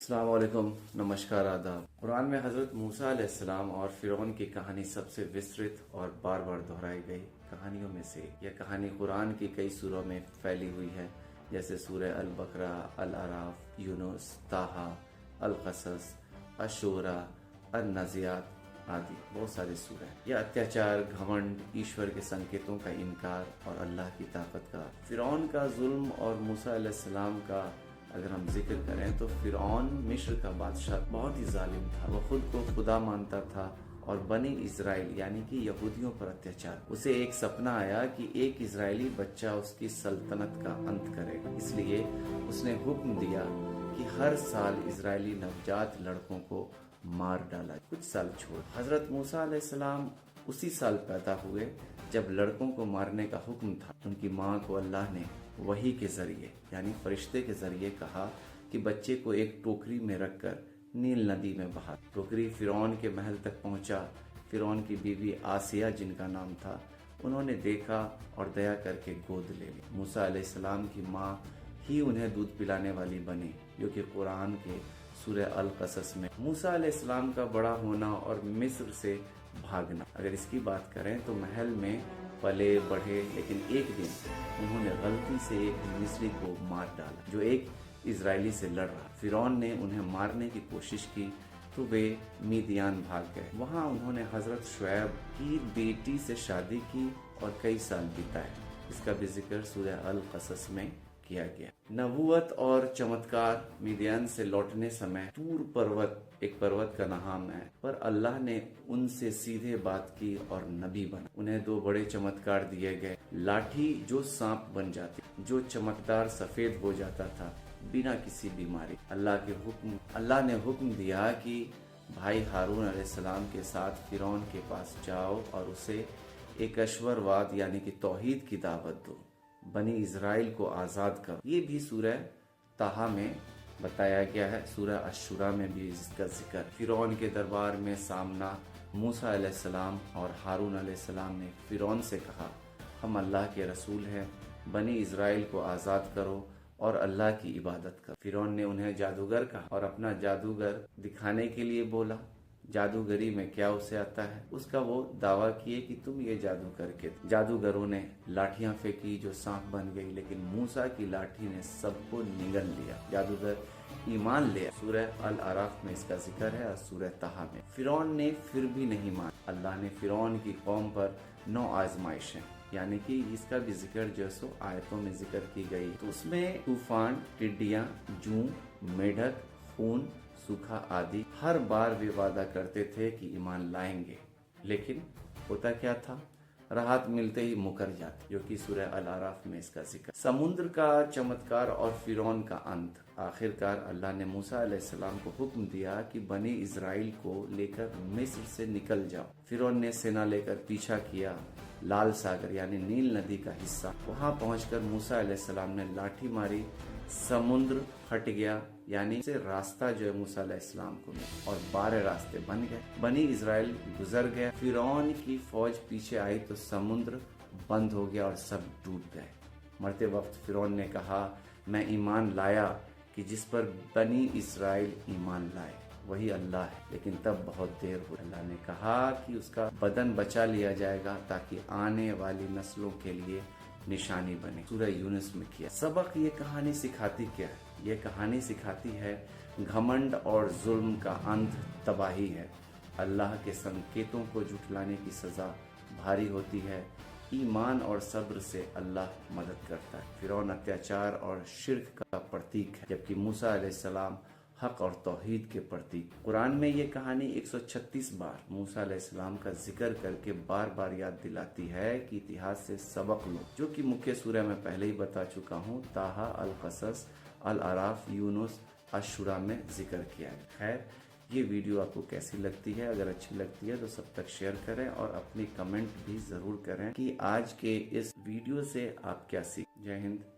السلام علیکم، نمشکار، آداب۔ قرآن میں حضرت موسیٰ علیہ السلام اور فرعون کی کہانی سب سے وسترت اور بار بار دہرائی گئی کہانیوں میں سے یہ کہانی قرآن کی کئی سوروں میں پھیلی ہوئی ہے، جیسے سورہ البقرہ، الاعراف، یونس، طٰہٰ، القصص، الشعراء، النازعات آدی بہت سارے سورہ ہیں۔ یہ اتیاچار، گھمنڈ، ایشور کے سنکیتوں کا انکار اور اللہ کی طاقت کا، فرعون کا ظلم اور موسیٰ علیہ السلام کا اگر ہم ذکر کریں تو فرعون مصر کا بادشاہ بہت ہی ظالم تھا۔ وہ خود کو خدا مانتا تھا اور بنی اسرائیل یعنی کہ یہودیوں پر اتیاچار۔ اسے ایک سپنا آیا کہ ایک اسرائیلی بچہ اس کی سلطنت کا انت کرے گا، اس لیے اس نے حکم دیا کہ ہر سال اسرائیلی نوجات لڑکوں کو مار ڈالا، کچھ سال چھوڑ۔ حضرت موسیٰ علیہ السلام اسی سال پیدا ہوئے جب لڑکوں کو مارنے کا حکم تھا۔ ان کی ماں کو اللہ نے وحی کے ذریعے یعنی فرشتے کے ذریعے کہا کہ بچے کو ایک ٹوکری میں رکھ کر نیل ندی میں بہا۔ ٹوکری فرعون کے محل تک پہنچا۔ فرعون کی بیوی آسیہ جن کا نام تھا، انہوں نے دیکھا اور دیا کر کے گود لے لی۔ موسیٰ علیہ السلام کی ماں ہی انہیں دودھ پلانے والی بنی، جو کہ قرآن کے سورہ القصص میں۔ موسیٰ علیہ السلام کا بڑا ہونا اور مصر سے بھاگنا، اگر اس کی بات کریں تو محل میں پلے بڑھے، لیکن ایک دن انہوں نے غلطی سے ایک مصری کو مار ڈالا جو ایک اسرائیلی سے لڑ رہا۔ فرعون نے انہیں مارنے کی کوشش کی تو وہ میدیان بھاگ گئے۔ وہاں انہوں نے حضرت شعیب کی بیٹی سے شادی کی اور کئی سال بتائے۔ اس کا بھی ذکر سورہ القصص میں کیا گیا۔ نبوت اور چمتکار، میدیان سے لوٹنے سمے طور پروت، ایک پروت کا نام ہے، پر اللہ نے ان سے سیدھے بات کی اور نبی بنا۔ انہیں دو بڑے چمتکار دیے گئے، لاٹھی جو سانپ بن جاتی، جو چمکدار سفید ہو جاتا تھا بنا کسی بیماری۔ اللہ نے حکم دیا کہ بھائی ہارون علیہ السلام کے ساتھ فرعون کے پاس جاؤ اور اسے ایک اشورواد یعنی کہ توحید کی دعوت دو، بنی اسرائیل کو آزاد کرو۔ یہ بھی سورہ طٰہٰ میں بتایا گیا ہے۔ سورہ الشعراء میں بھی اس کا ذکر۔ فرعون کے دربار میں سامنا، موسیٰ علیہ السلام اور ہارون علیہ السلام نے فرعون سے کہا، ہم اللہ کے رسول ہیں، بنی اسرائیل کو آزاد کرو اور اللہ کی عبادت کرو۔ فرعون نے انہیں جادوگر کہا اور اپنا جادوگر دکھانے کے لیے بولا۔ جادوگری میں کیا اسے آتا ہے، اس کا وہ دعویٰ کیے کہ تم یہ جادو کر کے۔ جادوگروں نے لاٹھیاں پھینکی جو سانپ بن گئی، لیکن موسیٰ کی لاٹھی نے سب کو نگل لیا۔ جادوگر ایمان لیا۔ سورہ الاعراف میں اس کا ذکر ہے اور سورہ طٰہٰ میں۔ فرعون نے پھر بھی نہیں مانا۔ اللہ نے فرعون کی قوم پر 9 آزمائشیں یعنی کہ اس کا بھی ذکر جو سو آیتوں میں ذکر کی گئی، تو اس میں طوفان، ٹڈیاں، جوں، میڈک، خون، سوکھا آدی۔ ہر بار وہ وعدہ کرتے تھے کہ ایمان لائیں گے، لیکن ہوتا کیا تھا، راحت ملتے ہی مکر جاتے، جو کہ سورہ الاعراف میں اس کا ذکر۔ سمندر کا چمتکار اور فرعون کا انت۔ آخرکار اللہ نے موسیٰ علیہ السلام کو حکم دیا کہ بنی اسرائیل کو لے کر مصر سے نکل جاؤ۔ فرعون نے سینا لے کر پیچھا کیا، لال ساگر یعنی نیل ندی کا حصہ۔ وہاں پہنچ کر موسیٰ علیہ السلام نے لاٹھی ماری، سمندر پھٹ گیا، یعنی سے راستہ جو ہے موسیٰ علیہ السلام کو ملا اور 12 راستے بن گئے۔ بنی اسرائیل گزر گیا۔ فرعون کی فوج پیچھے آئی تو سمندر بند ہو گیا اور سب ڈوب گئے۔ مرتے وقت فرعون نے کہا، میں ایمان لایا کہ جس پر بنی اسرائیل ایمان لائے وہی اللہ ہے، لیکن تب بہت دیر ہو۔ اللہ نے کہا کہ اس کا بدن بچا لیا جائے گا تاکہ آنے والی نسلوں کے لیے نشانی بنے۔ سورہ یونس میں کیا سبق۔ یہ کہانی سکھاتی کیا ہے؟ یہ کہانی سکھاتی ہے گھمنڈ اور ظلم کا انت تباہی ہے۔ اللہ کے سنکیتوں کو جھٹلانے کی سزا بھاری ہوتی ہے۔ ایمان اور صبر سے اللہ مدد کرتا ہے۔ فرعون اتیاچار اور شرک کا پرتیک ہے، جبکہ موسیٰ علیہ السلام حق اور توحید کے پرتیک۔ قرآن میں یہ کہانی 136 بار موسیٰ علیہ السلام کا ذکر کر کے بار بار یاد دلاتی ہے کہ اتہاس سے سبق لو، جو کہ مکھیہ سورہ میں پہلے ہی بتا چکا ہوں، طٰہٰ، القصص، الاعراف، یونس، الشعراء میں ذکر کیا ہے۔ خیر، یہ ویڈیو آپ کو کیسی لگتی ہے؟ اگر اچھی لگتی ہے تو سب تک شیئر کریں اور اپنی کمنٹ بھی ضرور کریں کہ آج کے اس ویڈیو سے آپ کیا سیکھ۔ جے ہند۔